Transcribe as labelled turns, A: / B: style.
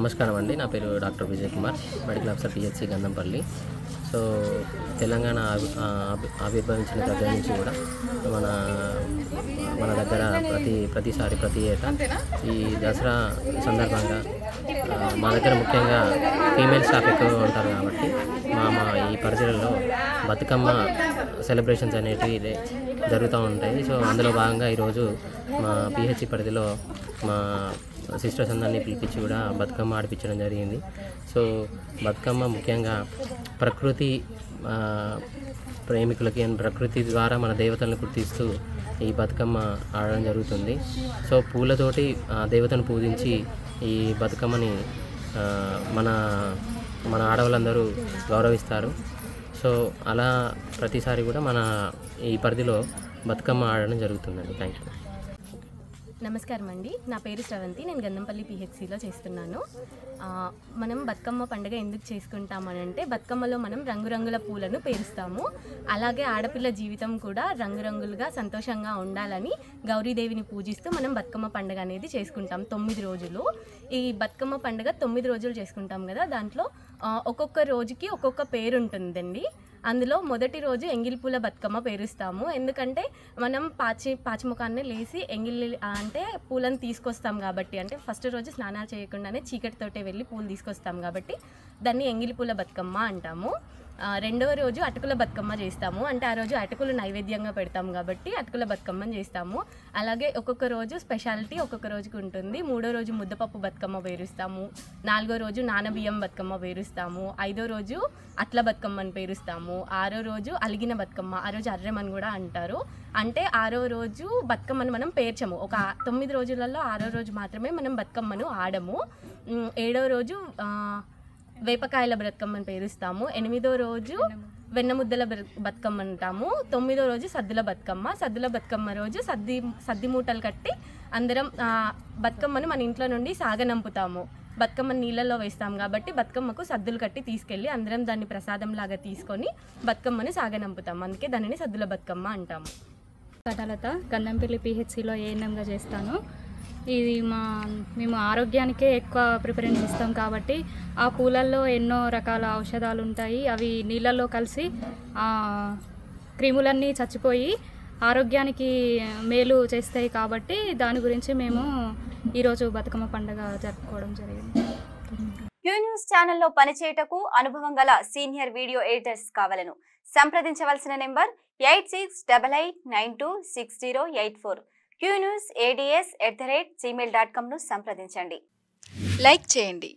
A: నమస్కారం అండి. నా పేరు doctor Vijay Kumar, medical officer PHC Gandhampalli. So Telangana ఆవిర్భవించిన దగ్గర నుంచి కూడా మన మన దగ్గర ప్రతిసారి ప్రతి ఏటా ఈ దసరా సందర్భంగా మా దగ్గర ముఖ్యంగా ఫీమేల్ స్టాఫ్ ఎక్కువగా ఉంటారు కాబట్టి మా ఈ పరిధిలో బతుకమ్మ సెలబ్రేషన్స్ అనేటివి జరుగుతూ ఉంటాయి. సో అందులో భాగంగా ఈరోజు మా పిహెచ్సి పరిధిలో మా సిస్టర్స్ అందరినీ పిలిపించి కూడా బతుకమ్మ ఆడిపించడం జరిగింది. సో బతుకమ్మ ముఖ్యంగా ప్రకృతి ప్రేమికులకి ప్రకృతి ద్వారా మన దేవతలను గుర్తిస్తూ ఈ బతుకమ్మ ఆడడం జరుగుతుంది. సో పూలతోటి దేవతను పూజించి ఈ బతుకమ్మని మన మన ఆడవాళ్ళందరూ గౌరవిస్తారు. సో అలా ప్రతిసారి కూడా మన ఈ పరిధిలో బతుకమ్మ ఆడడం జరుగుతుందండి. Thank you.
B: నమస్కారం అండి, నా పేరు శ్రవంతి. నేను గంధంపల్లి పిహెచ్సిలో చేస్తున్నాను. మనం బతుకమ్మ పండుగ ఎందుకు చేసుకుంటామనంటే బతుకమ్మలో మనం రంగురంగుల పూలను పేరుస్తాము. అలాగే ఆడపిల్ల జీవితం కూడా రంగురంగులుగా సంతోషంగా ఉండాలని గౌరీదేవిని పూజిస్తూ మనం బతుకమ్మ పండుగ అనేది చేసుకుంటాం 9 రోజులు. ఈ బతుకమ్మ పండుగ 9 రోజులు చేసుకుంటాం కదా, దాంట్లో ఒక్కొక్క రోజుకి ఒక్కొక్క పేరు ఉంటుందండి. అందులో మొదటి రోజు ఎంగిలిపూల బతుకమ్మ పేరుస్తాము. ఎందుకంటే మనం పాచిముఖాన్ని లేసి అంటే పూలను తీసుకొస్తాం కాబట్టి, అంటే ఫస్ట్ రోజు స్నానాలు చేయకుండానే చీకటితోటే వెళ్ళి పూలు తీసుకొస్తాం కాబట్టి దాన్ని ఎంగిలిపూల బతుకమ్మ అంటాము. రెండవ రోజు అటుకుల బతుకమ్మ చేస్తాము. అంటే ఆ రోజు అటుకులు నైవేద్యంగా పెడతాం కాబట్టి అటుకుల బతుకమ్మని చేస్తాము. అలాగే ఒక్కొక్క రోజు స్పెషాలిటీ ఒక్కొక్క రోజుకి ఉంటుంది. మూడో రోజు ముద్దపప్పు బతుకమ్మ పేరుస్తాము. 4వ రోజు నానబియ్యం బతుకమ్మ పేరుస్తాము. 5వ రోజు అట్ల బతుకమ్మని పేరుస్తాము. 6వ రోజు అలిగిన బతుకమ్మ, ఆ రోజు అర్రెమని కూడా అంటారు. అంటే 6వ రోజు బతుకమ్మను మనం పేర్చము. ఒక 9 రోజులలో 6వ రోజు మాత్రమే మనం బతుకమ్మను ఆడము. 7వ రోజు వేపకాయల బతుకమ్మని పేరుస్తాము. 8వ రోజు వెన్నముద్దల బతుకమ్మ అంటాము. 9వ రోజు సద్దుల బతుకమ్మ. సద్దుల బతుకమ్మ రోజు సద్ది మూటలు కట్టి అందరం బతుకమ్మను మన ఇంట్లో నుండి సాగనంపుతాము. బతుకమ్మను నీళ్ళల్లో వేస్తాం కాబట్టి బతుకమ్మకు సద్దులు కట్టి తీసుకెళ్ళి అందరం దాన్ని ప్రసాదంలాగా తీసుకొని బతుకమ్మను సాగనంపుతాం. అందుకే దానిని సద్దుల బతుకమ్మ అంటాము.
C: కటలత గంధంపల్లి పిహెచ్సిలో ఏఎన్ఎంగా చేస్తాను. ఇది మేము ఆరోగ్యానికే ఎక్కువ ప్రిఫరెన్స్ ఇస్తాం కాబట్టి ఆ పూలల్లో ఎన్నో రకాల ఔషధాలు ఉంటాయి. అవి నీళ్ళల్లో కలిసి క్రిములన్నీ చచ్చిపోయి ఆరోగ్యానికి మేలు చేస్తాయి కాబట్టి దాని గురించి మేము ఈరోజు బతుకమ్మ పండుగ జరుపుకోవడం జరిగింది.
D: క్యూ న్యూస్ ఛానల్లో పనిచేయటకు అనుభవం గల సీనియర్ వీడియో ఎడిటర్స్ కావాలను సంప్రదించవలసిన నెంబర్ 8688926084. qnewsads@gmail.com ను సంప్రదించండి.
E: లైక్ చేయండి.